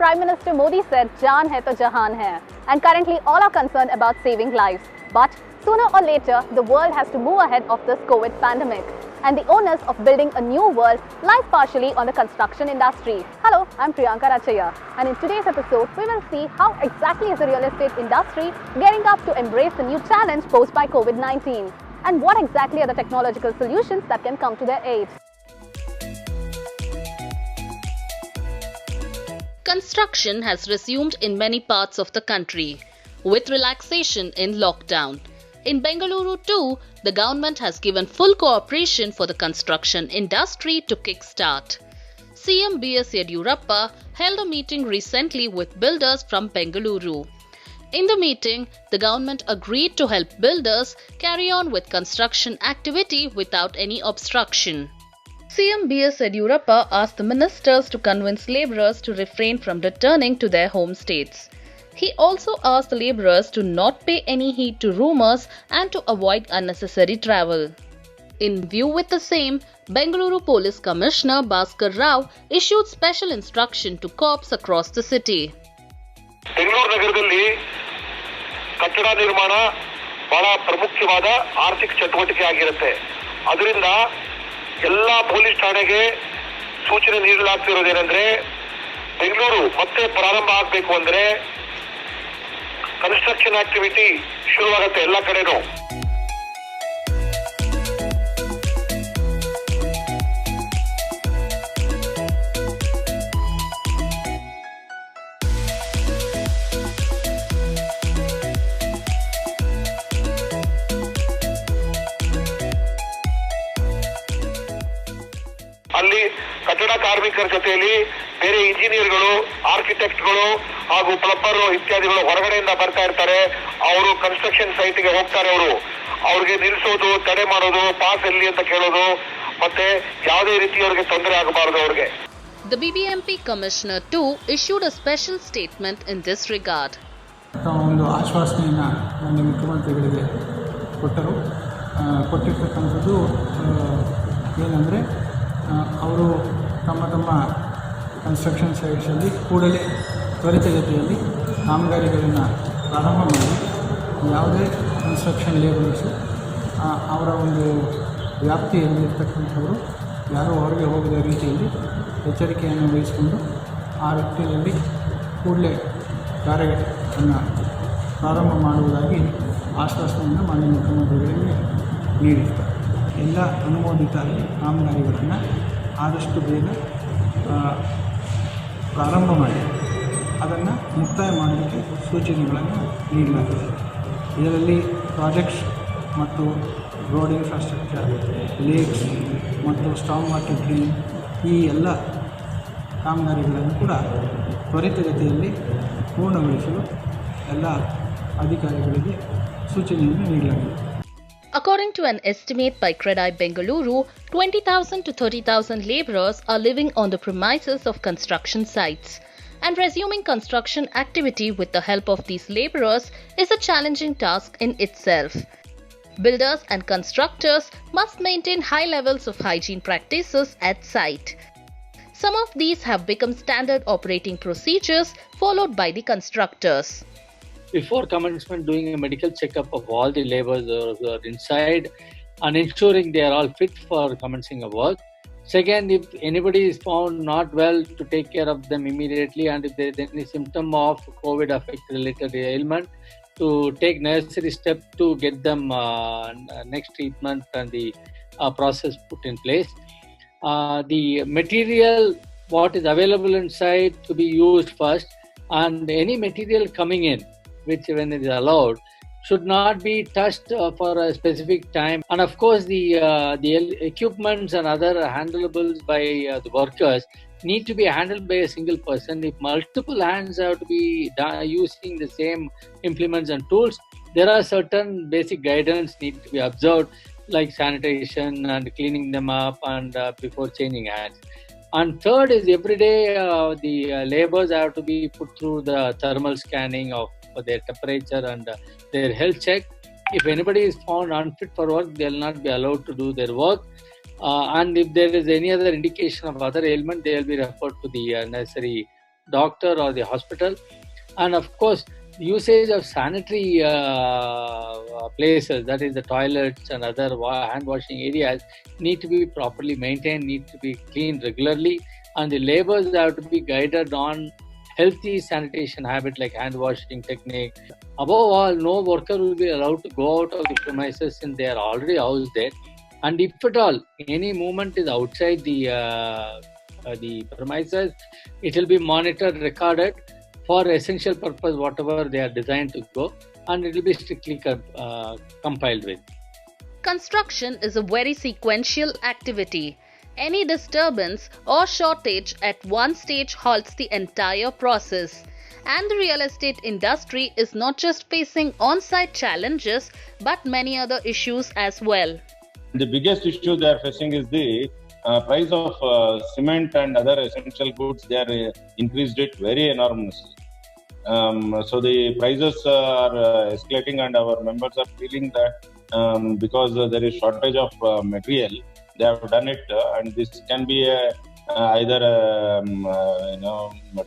Prime Minister Modi said, "Jaan hai to jahan hai," and currently all are concerned about saving lives. But sooner or later, the world has to move ahead of this COVID pandemic, and the onus of building a new world lies partially on the construction industry. Hello, I'm Priyanka Rachaya, and in today's episode, we will see how exactly is the real estate industry gearing up to embrace the new challenge posed by COVID-19, and what exactly are the technological solutions that can come to their aid. Construction has resumed in many parts of the country, with relaxation in lockdown. In Bengaluru too, the government has given full cooperation for the construction industry to kickstart. CM B.S. Yediyurappa held a meeting recently with builders from Bengaluru. In the meeting, the government agreed to help builders carry on with construction activity without any obstruction. CM B.S. Yediyurappa asked the ministers to convince labourers to refrain from returning to their home states. He also asked the labourers to not pay any heed to rumours and to avoid unnecessary travel. In view with the same, Bengaluru Police Commissioner Bhaskar Rao issued special instruction to cops across the city. Bengaluru ನಗರದಲ್ಲಿ ಕಟ್ಟಡ ನಿರ್ಮಾಣ ಬಹಳ ಪ್ರಮುಖವಾದ ಆರ್ಥಿಕ ಚಟುವಟಿಕೆ ಆಗಿರುತ್ತೆ. ಅದರಿಂದ ಎಲ್ಲ ಪೊಲೀಸ್ ಠಾಣೆಗೆ ಸೂಚನೆ ನೀಡಲಾಗ್ತಿರೋದೇನೆಂದ್ರೆ ಬೆಂಗಳೂರು ಮತ್ತೆ ಪ್ರಾರಂಭ ಆಗಬೇಕು ಅಂದ್ರೆ ಕನ್ಸ್ಟ್ರಕ್ಷನ್ ಆಕ್ಟಿವಿಟಿ ಶುರುವಾಗುತ್ತೆ ಎಲ್ಲ ಕಡೆನೂ. ಅಲ್ಲಿ ಕಟ್ಟಡ ಕಾರ್ಮಿಕರ ಜೊತೆಯಲ್ಲಿ ಬೇರೆ ಇಂಜಿನಿಯರ್ಗಳು, ಆರ್ಕಿಟೆಕ್ಟ್ಗಳು ಹಾಗೂ ಪ್ಲಂಬರು ಇತ್ಯಾದಿಗಳು ಹೊರಗಡೆಯಿಂದ ಬರ್ತಾ ಇರ್ತಾರೆ. ಅವರು ಕನ್ಸ್ಟ್ರಕ್ಷನ್ ಸೈಟ್ಗೆ ಹೋಗ್ತಾರೆ. ಅವ್ರಿಗೆ ನಿಲ್ಲಿಸೋದು, ತಡೆ ಮಾಡೋದು, ಪಾಸ್ ಎಲ್ಲಿ ಅಂತ ಕೇಳೋದು, ಮತ್ತೆ ಯಾವುದೇ ರೀತಿಯವರಿಗೆ ತೊಂದರೆ ಆಗಬಾರದು ಅವ್ರಿಗೆ. The BBMP Commissioner too issued a special statement in this regard. ಒಂದು ಆಶ್ವಾಸನೆಯನ್ನು ನಮ್ಮ ಮುಖ್ಯಮಂತ್ರಿಗಳಿಗೆ ಕೊಟ್ಟಿರ್ತಕ್ಕಂಥದ್ದು ಏನಂದರೆ ಅವರು ತಮ್ಮ ಕನ್ಸ್ಟ್ರಕ್ಷನ್ ಸೈಟ್ಸಲ್ಲಿ ಕೂಡಲೇ ತ್ವರಿತಗತಿಯಲ್ಲಿ ಕಾಮಗಾರಿಗಳನ್ನು ಪ್ರಾರಂಭ ಮಾಡಿ ಯಾವುದೇ ಕನ್ಸ್ಟ್ರಕ್ಷನ್ ಲೇಬರ್ಸು ಅವರ ಒಂದು ವ್ಯಾಪ್ತಿಯಲ್ಲಿರ್ತಕ್ಕಂಥವರು ಯಾರೂ ಹೊರಗೆ ಹೋಗದ ರೀತಿಯಲ್ಲಿ ಎಚ್ಚರಿಕೆಯನ್ನು ವಹಿಸಿಕೊಂಡು ಆ ವ್ಯಕ್ತಿಯಲ್ಲಿ ಕೂಡಲೇ ಕಾರ್ಯವನ್ನು ಪ್ರಾರಂಭ ಮಾಡುವುದಾಗಿ ಆಶ್ವಾಸನೆಯನ್ನು ಮಾನ್ಯ ಮುಖ್ಯಮಂತ್ರಿಗಳಿಗೆ ನೀಡಿದ್ದಾರೆ. ಎಲ್ಲ ಅನುಮೋದಿತ ಕಾಮಗಾರಿಗಳನ್ನು ಆದಷ್ಟು ಬೇಗ ಪ್ರಾರಂಭ ಮಾಡಿ ಅದನ್ನು ಮುಕ್ತಾಯ ಮಾಡಲಿಕ್ಕೆ ಸೂಚನೆಗಳನ್ನು ನೀಡಲಾಗಿದೆ. ಇದರಲ್ಲಿ ಪ್ರಾಜೆಕ್ಟ್ಸ್ ಮತ್ತು ರೋಡ್ ಇನ್ಫ್ರಾಸ್ಟ್ರಕ್ಚರ್, ಲೇಕ್ಸ್ ಮತ್ತು ಸ್ಟಾರ್ಮ್ ವಾಟರ್ ಡ್ರೈನ್ ಈ ಎಲ್ಲ ಕಾಮಗಾರಿಗಳನ್ನು ಕೂಡ ತ್ವರಿತಗತಿಯಲ್ಲಿ ಪೂರ್ಣಗೊಳಿಸಲು ಎಲ್ಲ ಅಧಿಕಾರಿಗಳಿಗೆ ಸೂಚನೆಯನ್ನು ನೀಡಲಾಗಿದೆ. According to an estimate by CREDAI Bengaluru, 20,000 to 30,000 labourers are living on the premises of construction sites, and resuming construction activity with the help of these labourers is a challenging task in itself. Builders and constructors must maintain high levels of hygiene practices at site. Some of these have become standard operating procedures followed by the constructors. Before commencement, doing a medical checkup of all the laborers who are inside and ensuring they are all fit for commencing a work. Second, if anybody is found not well, to take care of them immediately, and if there is any symptom of COVID related ailment, to take necessary steps to get them next treatment and the process put in place. The material what is available inside to be used first, and any material coming in which when it is allowed should not be touched for a specific time. And of course the equipments and other handleables by the workers need to be handled by a single person. If multiple hands have to be using the same implements and tools, there are certain basic guidance need to be observed, like sanitation and cleaning them up and before changing hands. And third is every day the laborers have to be put through the thermal scanning of their temperature and their health check. If anybody is found unfit for work, they will not be allowed to do their work. And if there is any other indication of other ailment, they will be referred to the necessary doctor or the hospital. And of course, usage of sanitary places, that is the toilets and other hand washing areas, need to be properly maintained, need to be cleaned regularly, and the laborers have to be guided on healthy sanitation habit like hand washing technique. Above all, no worker will be allowed to go out of the premises since they are already housed there. And if at all any movement is outside the premises, it will be monitored, recorded for essential purpose, whatever they are designed to go, and it will be strictly compiled with. Construction is a very sequential activity. Any disturbance or shortage at one stage halts the entire process. And the real estate industry is not just facing on-site challenges but many other issues as well. The biggest issue they are facing is the price of cement and other essential goods. They are increased it very enormously. So the prices are escalating, and our members are feeling that because there is shortage of material, they have done it, and this can be either a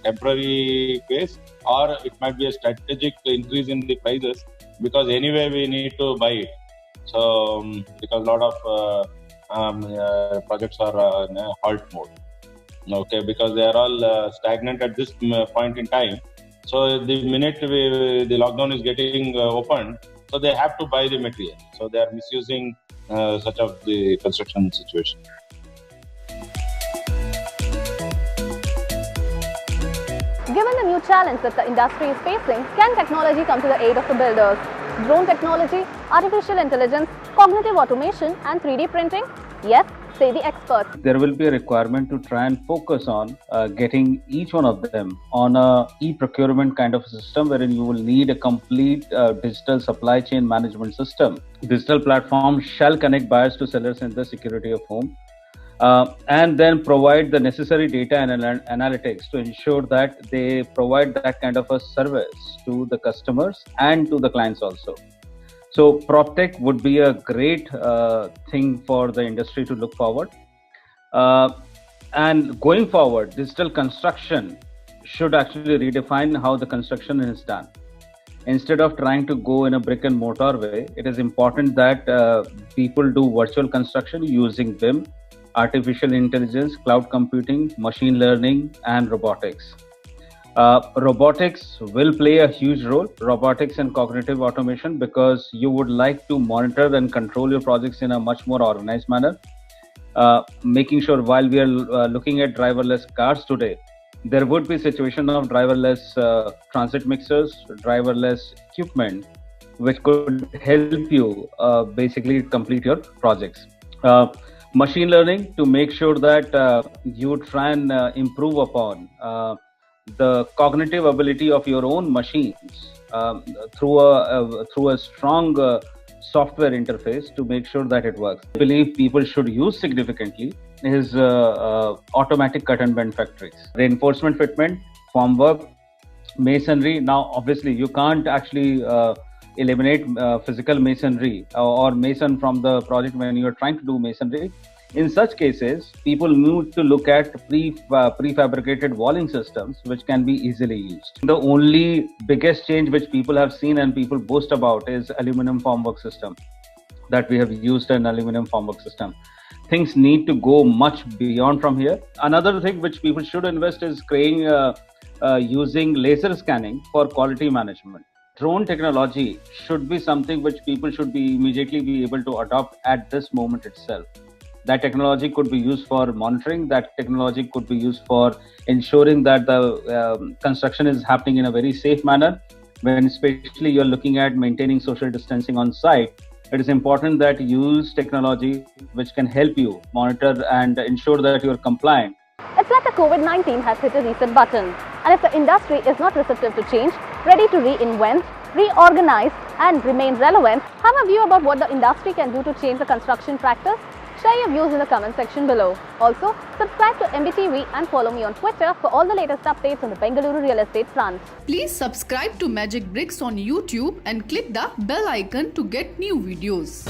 temporary phase, or it might be a strategic increase in the prices, because anyway we need to buy it. So because a lot of projects are in a halt mode, okay, because they are all stagnant at this point in time. So the minute the lockdown is getting opened, so they have to buy the material. So they are misusing such of the construction situation. Given the new challenge that the industry is facing, can technology come to the aid of the builders? Drone technology, artificial intelligence, cognitive automation and 3D printing? Yes, say the experts. There will be a requirement to try and focus on getting each one of them on a e-procurement kind of a system, wherein you will need a complete digital supply chain management system. Digital platforms shall connect buyers to sellers in the security of home, and then provide the necessary data and analytics to ensure that they provide that kind of a service to the customers and to the clients also. So PropTech would be a great thing for the industry to look forward. And going forward, digital construction should actually redefine how the construction is done. Instead of trying to go in a brick and mortar way, it is important that people do virtual construction using BIM, artificial intelligence, cloud computing, machine learning, and robotics. Robotics will play a huge role, robotics and cognitive automation, because you would like to monitor and control your projects in a much more organized manner. Making sure while we are looking at driverless cars today, there would be a situation of driverless transit mixers, driverless equipment, which could help you basically complete your projects. Machine learning to make sure that you try and improve upon the cognitive ability of your own machines through a strong software interface to make sure that it works. I believe people should use significantly is automatic cut and bend factories, reinforcement fitment, formwork, masonry. Now, obviously, you can't actually eliminate physical masonry or mason from the project when you're trying to do masonry. In such cases, people need to look at prefabricated walling systems, which can be easily used. The only biggest change which people have seen and people boast about is aluminum formwork system, that we have used an aluminum formwork system. Things need to go much beyond from here. Another thing which people should invest is creating using laser scanning for quality management. Drone technology should be something which people should be immediately be able to adopt at this moment itself. That technology could be used for monitoring. That technology could be used for ensuring that the construction is happening in a very safe manner. When especially you're looking at maintaining social distancing on site, it is important that you use technology which can help you monitor and ensure that you're compliant. It's like the COVID-19 has hit a reset button. And if the industry is not receptive to change, ready to reinvent, reorganize and remain relevant, have a view about what the industry can do to change the construction practice? Share your views in the comment section below. Also, subscribe to MBTV and follow me on Twitter for all the latest updates on the Bengaluru real estate front. Please subscribe to Magic Bricks on YouTube and click the bell icon to get new videos.